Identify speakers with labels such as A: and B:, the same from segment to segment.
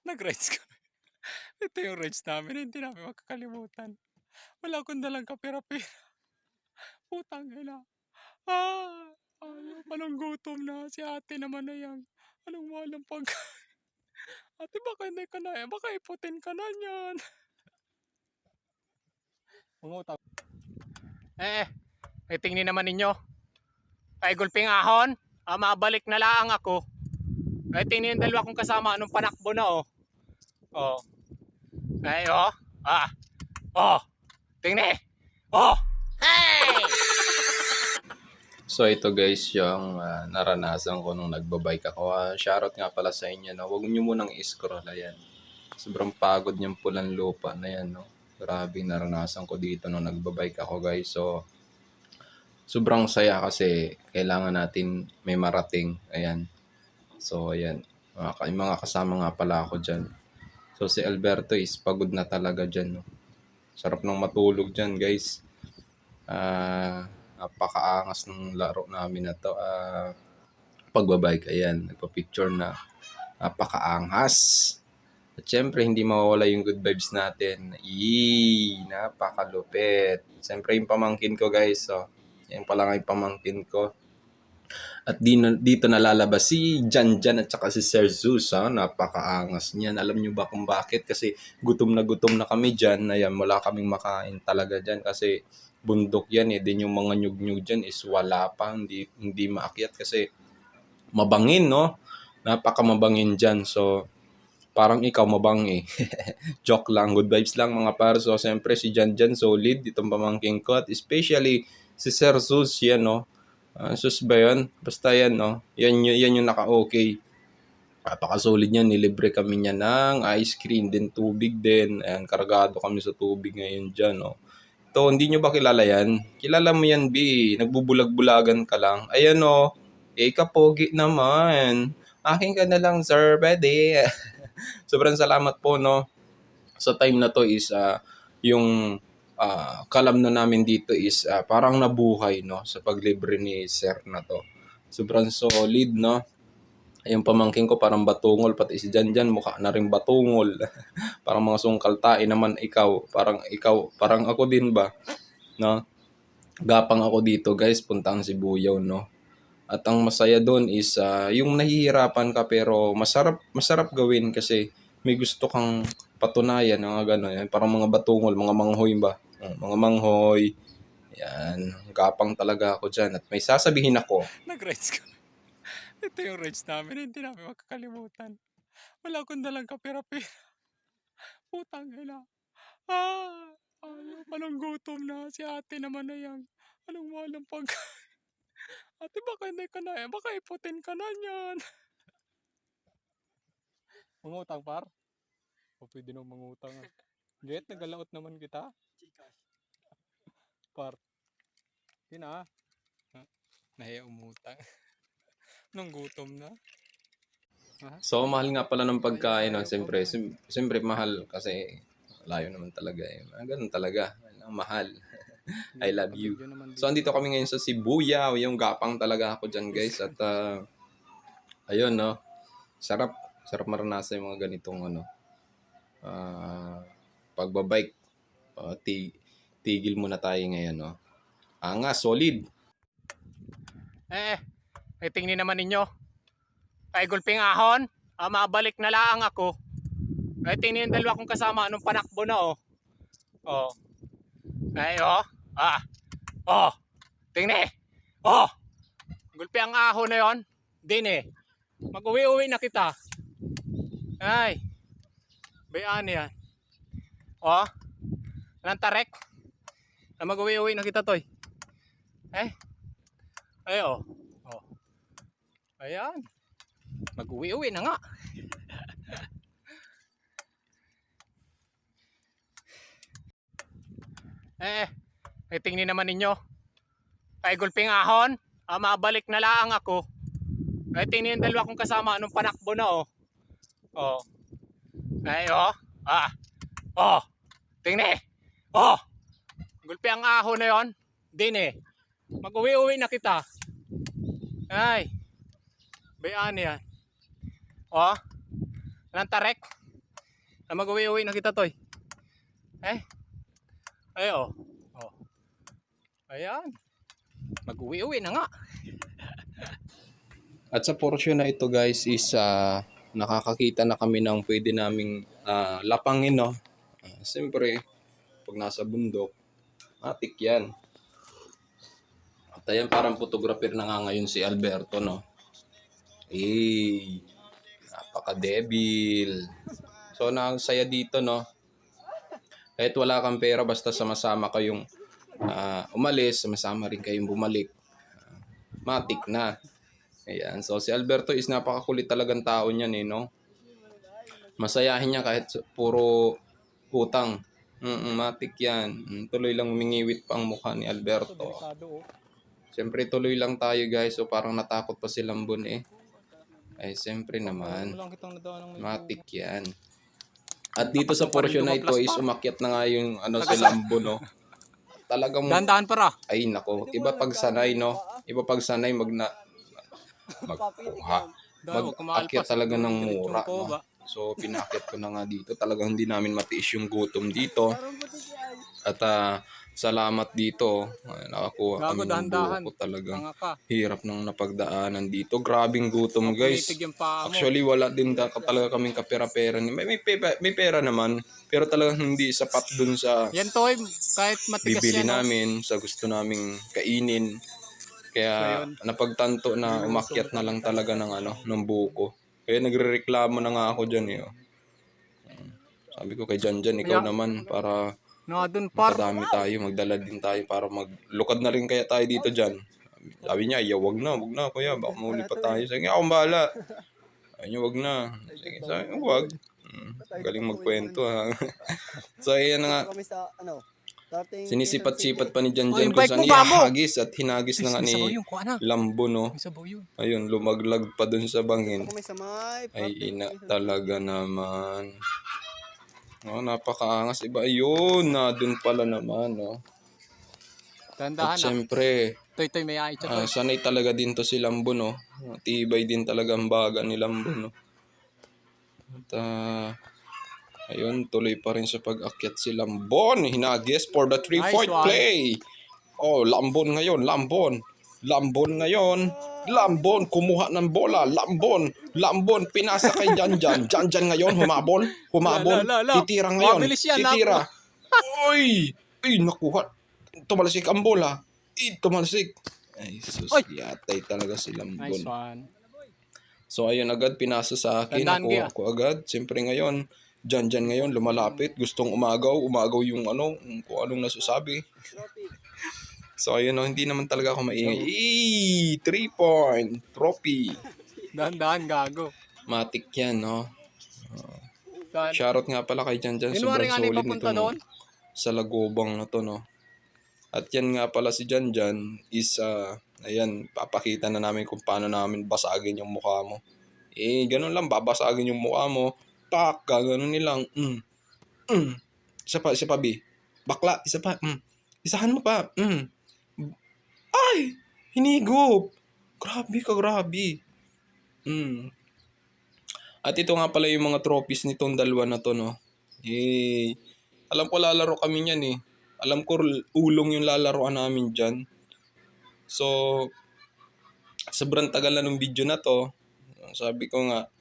A: Nag-rides kami. Ito yung rides namin, hindi namin makakalimutan. Wala akong dalang kapera-pera. Putang ina. Anong gutom na. Si ate naman na yan. Anong walang ate, baka hindi ka na, baka iputin ka na yan. Umutang. Tingnan naman ninyo. Kay gulping ahon. Mabalik na lang ako. Tingnan yung dalawa kong kasama. Anong panakbo na oh. Oh. Oh. Oh. Tingnan. Oh. Hey!
B: So ito guys yung naranasan ko nung nagbabike ako. Shoutout nga pala sa inyo. No? Huwag nyo munang i-scroll. Ayan. Sobrang pagod yung pulang lupa na yan. No? Grabe naranasan ko dito nung nagbabike ako guys. So sobrang saya kasi kailangan natin may marating. Ayan. So ayan. Yung mga kasama nga pala ako dyan. So si Alberto is pagod na talaga dyan. No? Sarap nang matulog dyan guys. Napakaangas ng laro namin na to. Pagbabike, ayan, nagpa-picture na. Napakaangas. At syempre, hindi mawawala yung good vibes natin. Napakalupit. Syempre, yung pamangkin ko guys. So, yan pala nga yung pamangkin ko. At dito nalalabas si Janjan at saka si Sir Zeus. Napakaangas niyan. Alam nyo ba kung bakit? Kasi gutom na kami dyan. Ayan, wala kaming makain talaga dyan. Kasi bundok yan eh. Din yung mga nyug-nyug dyan is wala pa. Hindi maakyat kasi mabangin, no? Napakamabangin dyan. So, parang ikaw mabangi. Joke lang. Good vibes lang mga par. So, siyempre si Janjan solid. Itong pamangking ko. At especially si Sir Zeus yan, no? Sus ba yun? Basta yan, no? Yan yung naka-okay. Napakasolid niya. Nilibre kami niya ng ice cream, din tubig din. Ayan, kargado kami sa tubig ngayon dyan, no? Ito, hindi nyo ba kilala yan? Kilala mo yan, B. Nagbubulag-bulagan ka lang. Ayan, no? Kapogi naman. Akin ka na lang, sir. Pwede. Sobrang salamat po, no? Sa time na to is yung kalam na namin dito is parang nabuhay, no, sa paglibre ni sir na to. Sobrang solid, no. Yung pamangking ko parang batungol, pati si Janjan mukha na rin batungol. Parang mga sungkal tae naman ikaw, parang ako din ba, no. Gapang ako dito guys, puntang Sibuyaw, no. At ang masaya doon is yung nahihirapan ka pero masarap gawin kasi may gusto kang patunayan, mga gano'n. Parang mga batungol, mga manghoy ba? Mga manghoy. Yan. Gapang talaga ako dyan. At may sasabihin ako.
A: Nag-rides kami. Ito yung rides namin, hindi namin makakalimutan. Wala akong dalang kapera-pera. Putang ina. Anong gutom na. Si ate naman na yan. Anong walang ate, baka hindi ka na, baka iputin ka na yan. Mangutang par? O pwede nang mangutang. Get, nagalaot naman kita. Par. Hindi na. Nahiya umutang. Nung gutom na.
B: So, mahal nga pala ng pagkain. No? Siyempre, mahal kasi layo naman talaga. Ganun talaga. Mahal. I love you. So, andito kami ngayon sa Sibuyaw. Yung gapang talaga ako dyan, guys. At, ayun, no. Sarap maranasan yung mga ganitong, pagbabike. Tigil muna tayo ngayon, no. Solid.
A: Tingnan naman ninyo. Kay gulping ahon. Mabalik na lang ako. Tingnan yung dalawa kong kasama. Anong panakbo na, oh. Oh. Tingnan. Oh. Gulpi ang ahon na yon. Din eh. Mag-uwi-uwi na kita. Ay. Bayaan yan. Oh. Lantarek. Mag-uwi-uwi na kita, toy. Oh. Ayan. Mag-uwi-uwi na nga. Tingnan naman ninyo. Kay gulping ahon. Mabalik na lang ako. Tingnan yung dalawa kong kasama. Anong panakbo na, oh. Oh. Tingnan. Oh. Gulpi ang ahon na yon. Din eh. Mag-uwi-uwi na kita. Ay. Bayaan yan. Oh. Lantarek. Ay, mag-uwi-uwi na kita, Toy. Ay, oh. Oh. Ayan. Mag-uwi-uwi na nga.
B: At sa portion na ito guys is nakakakita na kami ng pwede naming lapangin, no? Siyempre, pag nasa bundok, matik yan. At ayan, parang photographer na nga ngayon si Alberto, no? Napaka-debil. So, nakasaya dito, no? Kahit wala kang pera, basta sama-sama kayong umalis, sama-sama rin kayong bumalik. Matik na. Ayan. So, si Alberto is napakakulit talagang tao niyan, no? Masayahin niya kahit puro utang. Matik yan. Tuloy lang umingiwit pa ang mukha ni Alberto. Siyempre, tuloy lang tayo, guys. So, parang natakot pa si Lambon, eh. Ay, siyempre naman. Matik yan. At dito sa portion na ito is umakyat na nga yung si Lambon, no? Talagang
A: Dahan-dahan para.
B: ay nako, iba pag sanay, no? Iba pag sanay magkuha. Mag-akyat talaga ng mura, no? So pinakyat ko na nga dito. Talagang hindi namin matiis yung gutom dito. At salamat dito. Nakakuha kami ng buko. Talagang hirap ng napagdaanan dito. Grabing gutom, guys. Actually, wala din talaga kaming kapera-pera. May pera naman. Pero talagang hindi sapat dun sa
A: yan, Toy. Kahit matigas
B: bibili
A: yan,
B: namin, sa gusto naming kainin. Kaya napagtanto na umakyat na lang talaga ng buko. Kaya nagrereklamo na nga ako dyan, eh. Sabi ko kay Janjan, ikaw naman, para makadami tayo, magdala din tayo para maglukad na rin kaya tayo dito dyan. Sabi niya, wag na kuya, baka mahuli pa tayo. Sabi niya, akong bahala. Sabi niya, wag na. Sige, sabi niya, wag. Galing magkwento, ha. So, ayan na nga. Sinisipat-sipat pa ni Janjan kung saan ihagis at hinagis na nga ni Lambo, no. Ayun, lumaglag pa dun sa bangin. Ay, ina talaga naman. No, napakaangas. Iba, ayun, na dun pala naman, no. At syempre, sanay talaga din to si Lambo, no. Tibay din talaga ang baga ni Lambo, no. At ayun, tuloy pa rin sa pag-akyat si Lambon. Hinagis for the 3-point play. Oh, Lambon ngayon, Lambon. Lambon ngayon. Lambon, kumuha ng bola. Lambon, pinasa kay Janjan. Janjan ngayon, humabol. Titira ngayon. Titira. Oy! Ay, nakuha. Tumalsik ang bola. Tumalsik. Ay, sus, yatay talaga si Lambon. So, ayun agad, pinasa sa akin. Nakuha ko agad. Siyempre ngayon, Janjan ngayon, lumalapit. Gustong umagaw yung kung anong nasasabi. So, ayun, hindi naman talaga ako maingay. 3-point trophy.
A: Dahan-dahan, gago.
B: Matik yan, no? Shoutout nga pala kay Janjan. Sobrang solid nito, no? Sa lagobang na to, no? At yan nga pala si Janjan is, ayan, papakita na namin kung paano namin basagin yung mukha mo. Ganun lang, babasagin yung mukha mo. Pak, gano'n nilang. Isa pa, B. Bakla, isa pa. Isahan mo pa. Ay, hinigop. Grabe. At ito nga pala yung mga trophies nitong dalawa na to, no. Alam ko lalaro kami niyan, eh. Alam ko ulong yung lalaroan namin dyan. So, sobrang tagal na ng video na to. Sabi ko nga,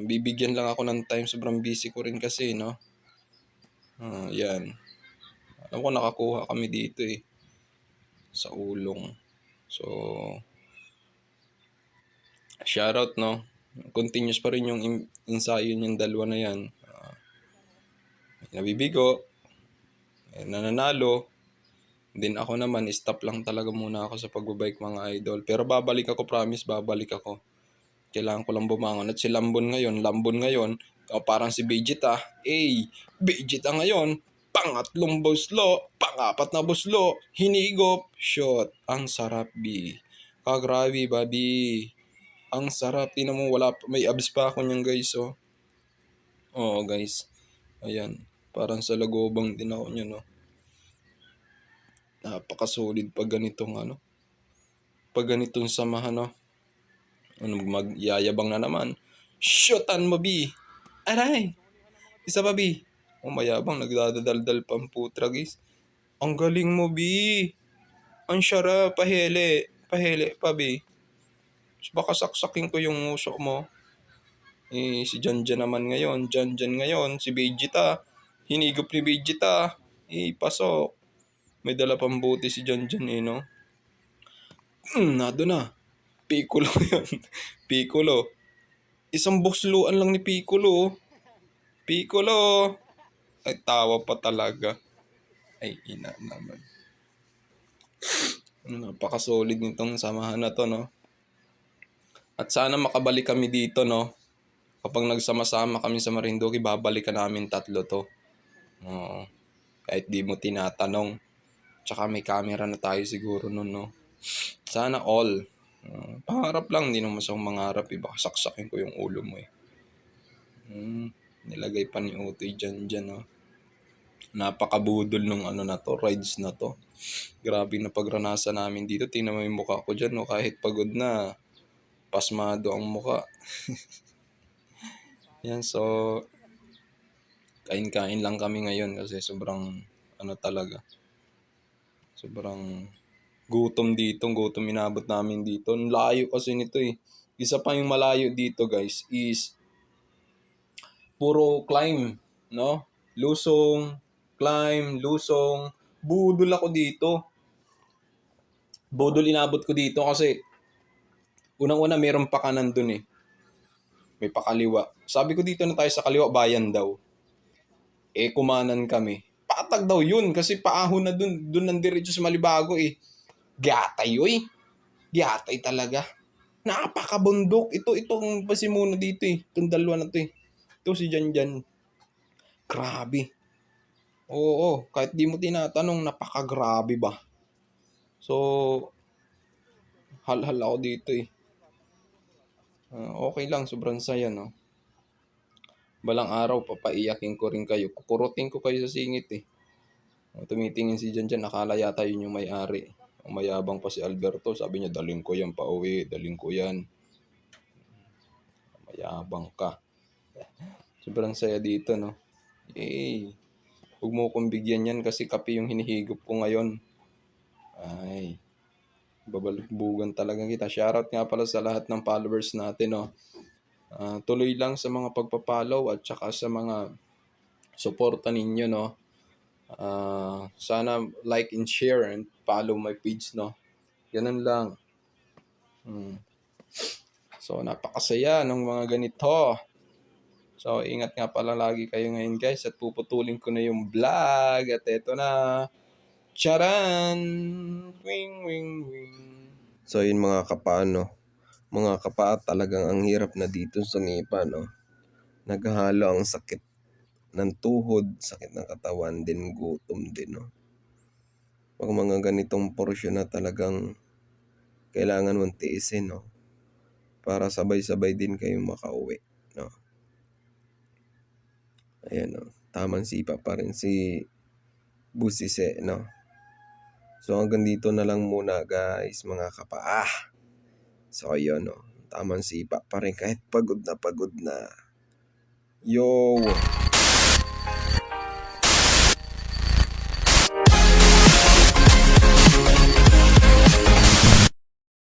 B: bibigyan lang ako ng time. Sobrang busy ko rin kasi, no? Yan. Alam ko nakakuha kami dito, eh. Sa ulong. So, shoutout, no? Continuous pa rin yung ensayo niyang dalawa na yan. Nabibigo. Nananalo. Then ako naman, stop lang talaga muna ako sa pagbabike, mga idol. Pero babalik ako, promise, babalik ako. Kailangan ko lang bumangon. At si Lambon ngayon, parang si Vegeta. Vegeta ngayon, pangatlong buslo, pangapat na buslo, hinigop, shot. Ang sarap, B. Grabe, babi. Ang sarap. Tingnan mo, may abs pa ako niyan, guys, oh. Oo, guys. Ayan. Parang sa lagobang din ako niyan, no. Napaka-solid pag ganitong, pag ganitong samahan, no. Magyayabang na naman. Shotan mo, B. Aray. Isa pa, B. Oh, mayabang, nagdadaldal pang putra, guys. Ang galing mo, B. Ang sarap, pahele. Pahele pa, B. Baka saksakin ko yung uso mo. Si Janjan naman ngayon. Janjan ngayon. Si Vegeta. Hinigop ni Vegeta. Pasok. May dala pang buti si Janjan no? Nado na. Piccolo yun. Piccolo. Isang buksluan lang ni Piccolo. Piccolo. Ay, tawa pa talaga. Ay, ina naman. Napaka-solid nitong samahan na to, no? At sana makabalik kami dito, no? Kapag nagsama-sama kami sa Marinduque, babalikan namin 3 to. Oo. Kahit di mo tinatanong. Tsaka may camera na tayo siguro nun, no? Sana all. Pangarap lang, hindi naman sa mangarap. Baka saksakin ko yung ulo mo eh. Nilagay pa ni Utoy dyan, no? Napakabudol nung na to, rides na to. Grabe na pagranasan namin dito. Tingnan mo yung mukha ko dyan, no? Kahit pagod na, pasmado ang mukha. Yan, so kain-kain lang kami ngayon kasi sobrang talaga. Sobrang gutom dito, gutom inabot namin dito. Ang layo kasi nito eh. Isa pa yung malayo dito, guys, is puro climb, no? Lusong, climb, lusong. Budol ako dito. Budol inabot ko dito kasi unang-una meron pa kanan dun eh. May pakaliwa. Sabi ko dito na tayo sa kaliwa, bayan daw. Kumanan kami. Patag daw yun kasi paahon na dun nang diretso sa Malibago eh. Giatay oy. Giatay talaga. Napakabundok. Itong pasimuna dito eh. Itong dalawa na to eh. Ito si Janjan. Grabe. Oo, kahit di mo tinatanong, napakagrabe ba? So, hal-hal ako dito eh. Okay lang, sobrang saya, no? Balang araw, papaiyakin ko rin kayo. Kukurutin ko kayo sa singit eh. Tumitingin si Janjan, nakala yata yun yung may-ari. Mayabang pa si Alberto, sabi niya, daling ko yan pa uwi, daling ko yan. Mayabang ka. Sobrang saya dito, no? Huwag mo kong bigyan yan kasi kape yung hinihigop ko ngayon. Ay, babalugbugan talaga kita. Shoutout nga pala sa lahat ng followers natin, no? Tuloy lang sa mga pagpapollow at saka sa mga suporta ninyo, no? Sana like and share and follow my page, no? Ganun lang. So, napakasaya ng mga ganito. So, ingat nga pala lagi kayo ngayon, guys. At puputulin ko na yung vlog. At eto na. Charan! Wing, wing, wing. So, yun mga kapano. Mga kapa, talagang ang hirap na dito sumipa, no? Naghahalo ang sakit ng tuhod, sakit ng katawan, din gutom din, no? Pag mga ganitong porsyon na talagang kailangan mong tiisin, no? Para sabay-sabay din kayong makauwi, no? Ayan, no? Tamang sipa pa rin si Busise, no? So, hanggang dito na lang muna, guys, mga kapa. So, ayun, no? Tamang sipa pa rin kahit pagod na pagod na. Yo!